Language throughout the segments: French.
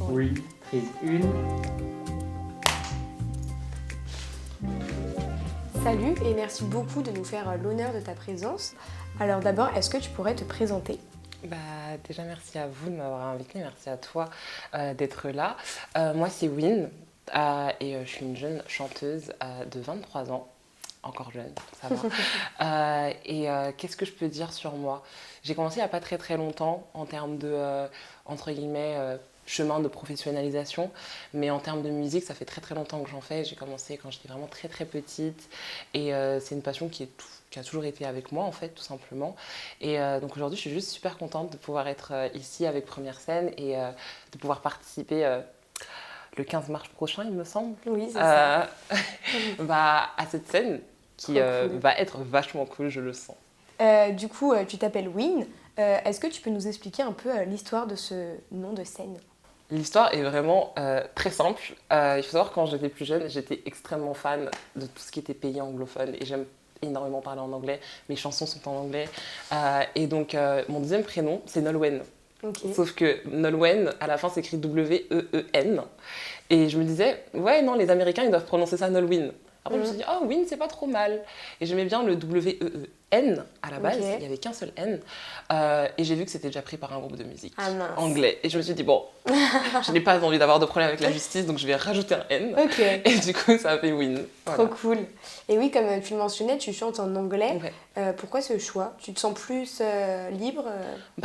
Oui, prise 1. Salut et merci beaucoup de nous faire l'honneur de ta présence. Alors d'abord, est-ce que tu pourrais te présenter ? Déjà, merci à vous de m'avoir invitée, merci à toi d'être là. Moi, c'est Win et je suis une jeune chanteuse de 23 ans. Encore jeune, ça va. Qu'est-ce que je peux dire sur moi ? J'ai commencé il n'y a pas très très longtemps en termes de, entre guillemets, chemin de professionnalisation. Mais en termes de musique, ça fait très très longtemps que j'en fais. J'ai commencé quand j'étais vraiment très très petite. Et c'est une passion qui a toujours été avec moi en fait, tout simplement. Donc aujourd'hui, je suis juste super contente de pouvoir être ici avec Première Scène et de pouvoir participer le 15 mars prochain, il me semble. Oui, c'est ça. À cette scène qui Cool. va être vachement cool, je le sens. Du coup, tu t'appelles Win. Est-ce que tu peux nous expliquer un peu l'histoire de ce nom de scène ? L'histoire est vraiment très simple. Il faut savoir que quand j'étais plus jeune, j'étais extrêmement fan de tout ce qui était pays anglophone et j'aime énormément parler en anglais. Mes chansons sont en anglais. Mon deuxième prénom, c'est Nolwenn. Okay. Sauf que Nolwenn, à la fin, s'écrit W-E-E-N. Et je me disais, ouais, non, les Américains, ils doivent prononcer ça Nolwenn. Après, je me suis dit, oh, Win, c'est pas trop mal. Et j'aimais bien le W-E-E-N à la base, il n'y avait qu'un seul N. Et j'ai vu que c'était déjà pris par un groupe de musique anglais. Et je me suis dit, bon, je n'ai pas envie d'avoir de problème avec la justice, donc je vais rajouter un N. Okay. Et du coup, ça a fait Win. Trop cool. Et oui, comme tu le mentionnais, tu chantes en anglais. Ouais. Pourquoi ce choix ? Tu te sens plus libre ?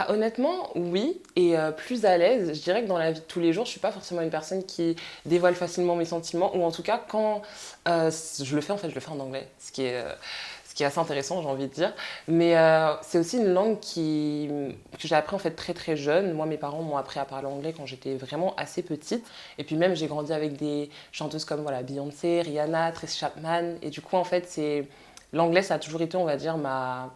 Honnêtement, oui, et plus à l'aise. Je dirais que dans la vie de tous les jours, je ne suis pas forcément une personne qui dévoile facilement mes sentiments, ou en tout cas, quand je le fais, je le fais en anglais, ce qui est assez intéressant, j'ai envie de dire. Mais c'est aussi une langue que j'ai appris en fait très très jeune. Moi, mes parents m'ont appris à parler anglais quand j'étais vraiment assez petite. Et puis même, j'ai grandi avec des chanteuses comme Beyoncé, Rihanna, Tracy Chapman. Et du coup, en fait, l'anglais, ça a toujours été, on va dire, ma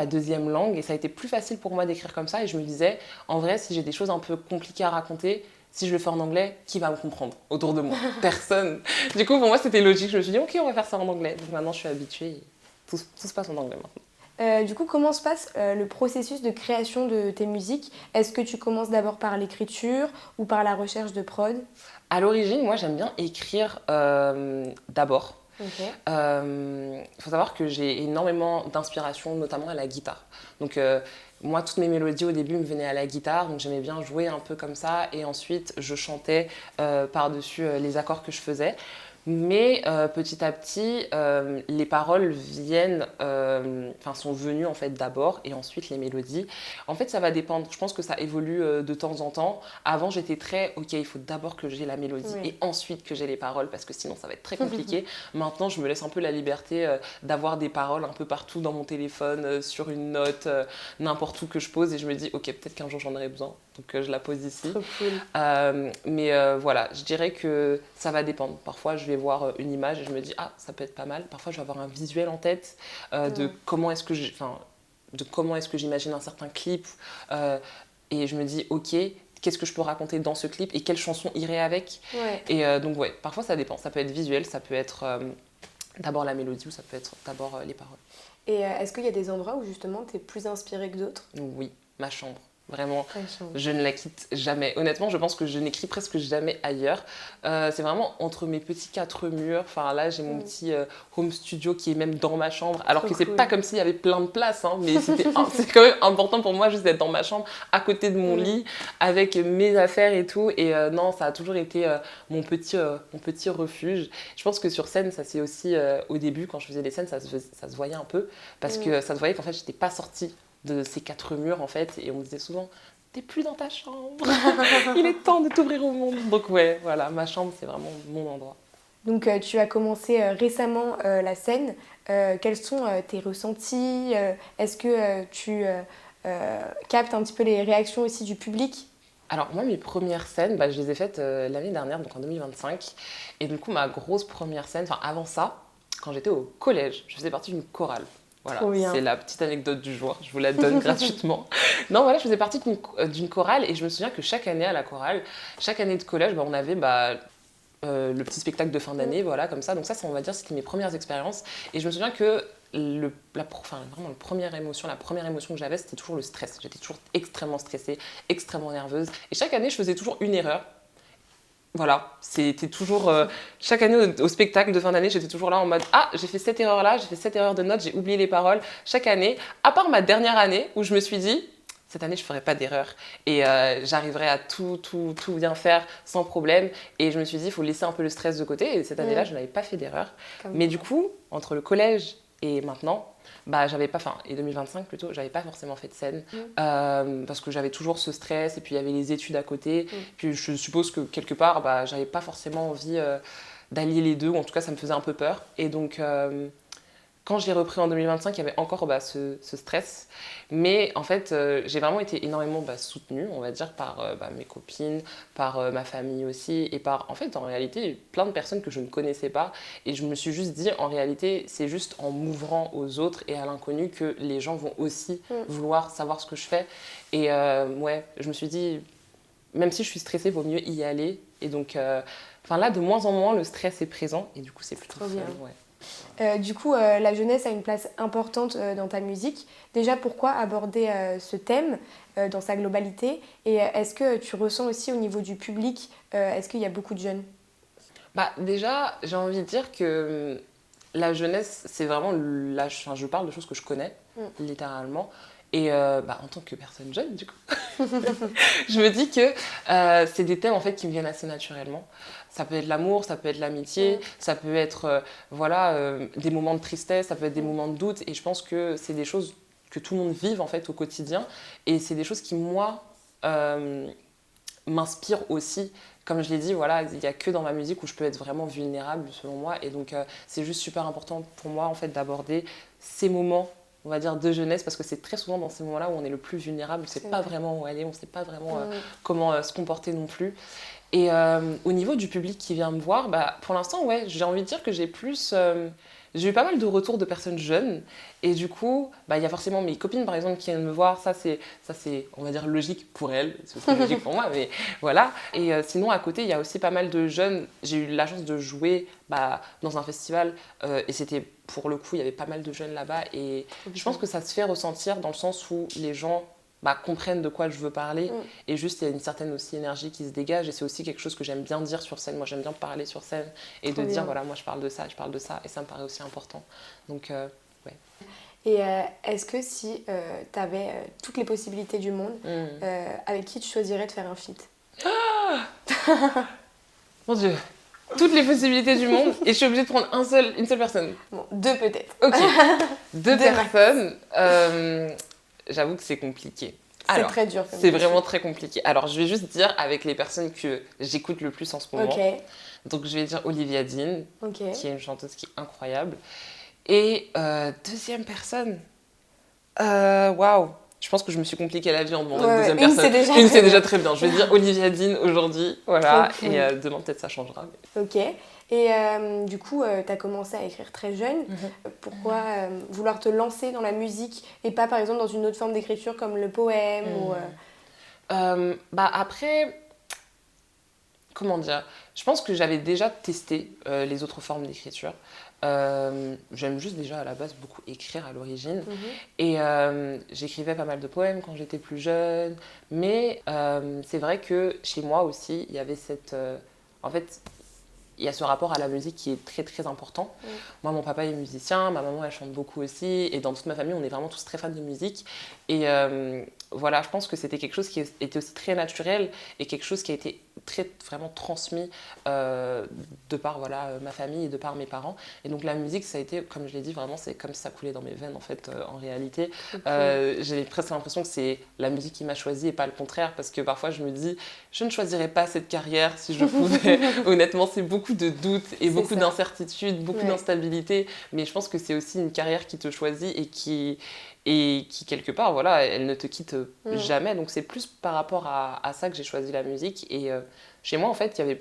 deuxième langue. Et ça a été plus facile pour moi d'écrire comme ça. Et je me disais, en vrai, si j'ai des choses un peu compliquées à raconter, si je le fais en anglais, qui va me comprendre autour de moi ? Personne. Du coup, pour moi, c'était logique. Je me suis dit, ok, on va faire ça en anglais. Donc maintenant, je suis habituée. Tout se passe en anglais maintenant. Du coup, comment se passe le processus de création de tes musiques ? Est-ce que tu commences d'abord par l'écriture ou par la recherche de prod ? À l'origine, moi, j'aime bien écrire d'abord. Okay. Faut savoir que j'ai énormément d'inspiration, notamment à la guitare. Donc, moi, toutes mes mélodies au début me venaient à la guitare, donc j'aimais bien jouer un peu comme ça. Et ensuite, je chantais par-dessus les accords que je faisais. Mais petit à petit, les paroles sont venues en fait d'abord et ensuite les mélodies. En fait, ça va dépendre. Je pense que ça évolue de temps en temps. Avant, j'étais très, ok, il faut d'abord que j'ai la mélodie et ensuite que j'ai les paroles parce que sinon ça va être très compliqué. Maintenant, je me laisse un peu la liberté d'avoir des paroles un peu partout dans mon téléphone, sur une note, n'importe où que je pose et je me dis, ok, peut-être qu'un jour j'en aurai besoin. Donc je la pose ici. Trop cool. Voilà, je dirais que ça va dépendre. Parfois, je vais voir une image et je me dis, ah, ça peut être pas mal. Parfois, je vais avoir un visuel en tête de comment est-ce que j'imagine un certain clip. Et je me dis, ok, qu'est-ce que je peux raconter dans ce clip et quelle chanson irait avec. Et parfois, ça dépend. Ça peut être visuel, ça peut être d'abord la mélodie ou ça peut être d'abord les paroles. Et est-ce qu'il y a des endroits où justement tu es plus inspirée que d'autres ? Oui, ma chambre. Vraiment, je ne la quitte jamais. Honnêtement, je pense que je n'écris presque jamais ailleurs. C'est vraiment entre mes petits 4 murs. Enfin, là, j'ai mon petit home studio qui est même dans ma chambre. Alors que c'est pas comme s'il y avait plein de place, hein, mais c'est quand même important pour moi juste d'être dans ma chambre, à côté de mon lit, avec mes affaires et tout. Et non, ça a toujours été mon petit refuge. Je pense que sur scène, ça c'est aussi au début, quand je faisais des scènes, ça se voyait un peu. Parce que ça se voyait qu'en fait, j'étais pas sortie de ces 4 murs en fait, et on me disait souvent t'es plus dans ta chambre, il est temps de t'ouvrir au monde. Donc voilà, ma chambre c'est vraiment mon endroit. Donc tu as commencé récemment la scène, quels sont tes ressentis, est-ce que tu captes un petit peu les réactions aussi du public ? Alors moi, mes premières scènes, je les ai faites l'année dernière, donc en 2025, et du coup ma grosse première scène, avant ça, quand j'étais au collège, je faisais partie d'une chorale. Voilà, c'est la petite anecdote du jour, je vous la donne gratuitement. Non, voilà, je faisais partie d'une chorale et je me souviens que chaque année à la chorale, chaque année de collège, on avait le petit spectacle de fin d'année, voilà, comme ça. Donc ça, on va dire, c'était mes premières expériences. Et je me souviens que vraiment la première émotion que j'avais, c'était toujours le stress. J'étais toujours extrêmement stressée, extrêmement nerveuse. Et chaque année, je faisais toujours une erreur. Voilà, c'était toujours... chaque année au spectacle de fin d'année, j'étais toujours là en mode « Ah, j'ai fait cette erreur-là, j'ai fait cette erreur de notes, j'ai oublié les paroles. » Chaque année, à part ma dernière année où je me suis dit « Cette année, je ne ferai pas d'erreur et j'arriverai à tout bien faire sans problème. » Et je me suis dit « Il faut laisser un peu le stress de côté. » Et cette année-là, je n'avais pas fait d'erreur. Mais du coup, entre le collège et maintenant, et 2025 plutôt, j'avais pas forcément fait de scène parce que j'avais toujours ce stress et puis il y avait les études à côté. Puis je suppose que quelque part, j'avais pas forcément envie d'allier les deux, ou en tout cas ça me faisait un peu peur. Et donc quand je l'ai repris en 2025, il y avait encore ce stress. Mais en fait, j'ai vraiment été énormément soutenue, on va dire, par mes copines, par ma famille aussi, et par, en fait, en réalité, plein de personnes que je ne connaissais pas. Et je me suis juste dit, en réalité, c'est juste en m'ouvrant aux autres et à l'inconnu que les gens vont aussi vouloir savoir ce que je fais. Et je me suis dit, même si je suis stressée, il vaut mieux y aller. Et donc, là, de moins en moins, le stress est présent. Et du coup, c'est plutôt fun. Ouais. Du coup, la jeunesse a une place importante dans ta musique. Déjà, pourquoi aborder ce thème dans sa globalité? Et est-ce que tu ressens aussi au niveau du public, est-ce qu'il y a beaucoup de jeunes? Déjà, j'ai envie de dire que la jeunesse, c'est vraiment l'âge. Enfin, je parle de choses que je connais, littéralement. Et en tant que personne jeune, du coup, je me dis que c'est des thèmes en fait qui me viennent assez naturellement. Ça peut être l'amour, ça peut être l'amitié, ça peut être des moments de tristesse, ça peut être des moments de doute. Et je pense que c'est des choses que tout le monde vive en fait au quotidien. Et c'est des choses qui, moi, m'inspirent aussi. Comme je l'ai dit, voilà, il n'y a que dans ma musique où je peux être vraiment vulnérable, selon moi. Et donc, c'est juste super important pour moi en fait, d'aborder ces moments, on va dire, de jeunesse, parce que c'est très souvent dans ces moments-là où on est le plus vulnérable, on ne sait pas vraiment où aller, on ne sait pas vraiment comment se comporter non plus. Et au niveau du public qui vient me voir, pour l'instant, ouais, j'ai envie de dire que j'ai eu pas mal de retours de personnes jeunes. Et du coup, il y a forcément mes copines, par exemple, qui viennent me voir. Ça, c'est on va dire, logique pour elles. C'est aussi logique pour moi, mais voilà. Et sinon, à côté, il y a aussi pas mal de jeunes. J'ai eu la chance de jouer dans un festival. Et c'était, pour le coup, il y avait pas mal de jeunes là-bas. Et je pense que ça se fait ressentir dans le sens où les gens comprennent de quoi je veux parler. Et juste, il y a une certaine aussi énergie qui se dégage. Et c'est aussi quelque chose que j'aime bien dire sur scène. Moi, j'aime bien parler sur scène et de dire, voilà, moi, je parle de ça. Et ça me paraît aussi important. Donc, ouais. Et est-ce que si tu avais toutes les possibilités du monde, avec qui tu choisirais de faire un feat? Mon Dieu, toutes les possibilités du monde et je suis obligée de prendre une seule personne. Bon, deux peut-être. Ok, deux personnes. J'avoue que c'est compliqué. C'est très dur. C'est vraiment très compliqué. Alors, je vais juste dire avec les personnes que j'écoute le plus en ce moment. Okay. Donc, je vais dire Olivia Dean, qui est une chanteuse qui est incroyable. Et deuxième personne, waouh, je pense que je me suis compliqué la vie en demandant une deuxième personne. Une, c'est déjà très bien. Je vais dire Olivia Dean aujourd'hui, voilà. Cool. Et demain, peut-être ça changera. Mais... Ok. Et du coup, tu as commencé à écrire très jeune. Pourquoi vouloir te lancer dans la musique et pas, par exemple, dans une autre forme d'écriture comme le poème ou, Après, comment dire, je pense que j'avais déjà testé les autres formes d'écriture. J'aime juste déjà à la base beaucoup écrire à l'origine. Et j'écrivais pas mal de poèmes quand j'étais plus jeune. Mais c'est vrai que chez moi aussi, il y avait en fait, il y a ce rapport à la musique qui est très très important. Moi, mon papa est musicien, ma maman elle chante beaucoup aussi, et dans toute ma famille, on est vraiment tous très fans de musique. Et voilà, je pense que c'était quelque chose qui était aussi très naturel et quelque chose qui a été vraiment transmis de par ma famille et de par mes parents. Et donc la musique, ça a été, comme je l'ai dit, vraiment c'est comme si ça coulait dans mes veines en fait, en réalité. J'ai presque l'impression que c'est la musique qui m'a choisie et pas le contraire, parce que parfois je me dis, je ne choisirais pas cette carrière si je pouvais. Honnêtement, c'est beaucoup de doutes et beaucoup d'incertitudes, beaucoup d'instabilité, mais je pense que c'est aussi une carrière qui te choisit et qui quelque part, voilà, elle ne te quitte jamais. Donc c'est plus par rapport à ça que j'ai choisi la musique. Et chez moi, en fait, il y avait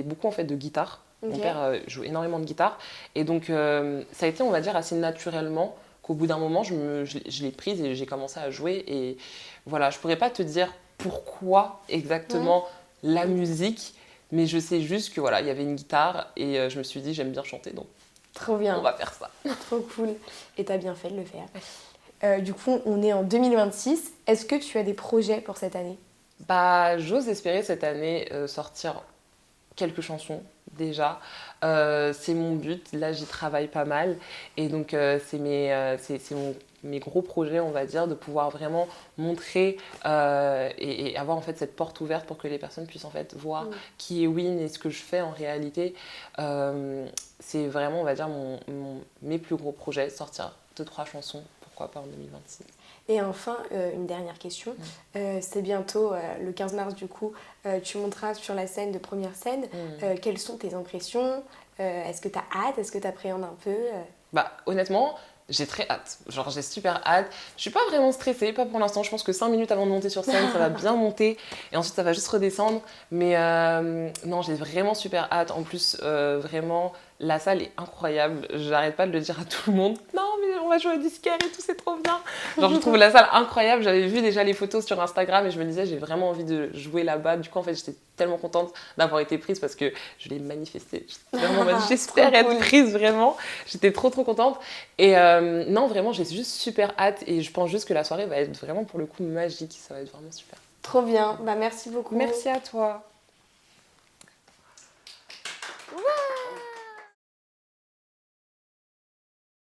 beaucoup en fait, de guitare. Mon père joue énormément de guitare. Et donc, ça a été, on va dire, assez naturellement qu'au bout d'un moment, je l'ai prise et j'ai commencé à jouer. Et voilà, je ne pourrais pas te dire pourquoi exactement la musique, mais je sais juste que voilà, il y avait une guitare et je me suis dit, j'aime bien chanter, donc Trop bien. On va faire ça. Trop cool. Et t'as bien fait de le faire. Du coup, on est en 2026. Est-ce que tu as des projets pour cette année? Bah, j'ose espérer cette année sortir quelques chansons déjà. C'est mon but, là j'y travaille pas mal. Et donc mes gros projets, on va dire, de pouvoir vraiment montrer et avoir en fait cette porte ouverte pour que les personnes puissent en fait voir qui est Win et ce que je fais en réalité. C'est vraiment, on va dire, mes plus gros projets, sortir 2-3 chansons, pourquoi pas en 2026. Et enfin, une dernière question. C'est bientôt le 15 mars du coup. Tu monteras sur la scène de première scène. Quelles sont tes impressions? Est-ce que tu as hâte? Est-ce que tu appréhendes un peu? Bah, honnêtement, j'ai très hâte. Genre, j'ai super hâte. Je suis pas vraiment stressée, pas pour l'instant. Je pense que 5 minutes avant de monter sur scène, ça va bien monter. Et ensuite, ça va juste redescendre. Mais non, j'ai vraiment super hâte. En plus, vraiment, la salle est incroyable. J'arrête pas de le dire à tout le monde. Non, mais on va jouer au disquaire et tout, c'est trop bien. Genre, je trouve la salle incroyable. J'avais vu déjà les photos sur Instagram et je me disais, j'ai vraiment envie de jouer là-bas. Du coup, en fait, j'étais tellement contente d'avoir été prise parce que je l'ai manifesté. J'espère être prise, vraiment. J'étais trop contente. Et non, vraiment, j'ai juste super hâte et je pense juste que la soirée va être vraiment pour le coup magique. Ça va être vraiment super. Trop bien. Bah, merci beaucoup. Merci à toi. Ouais.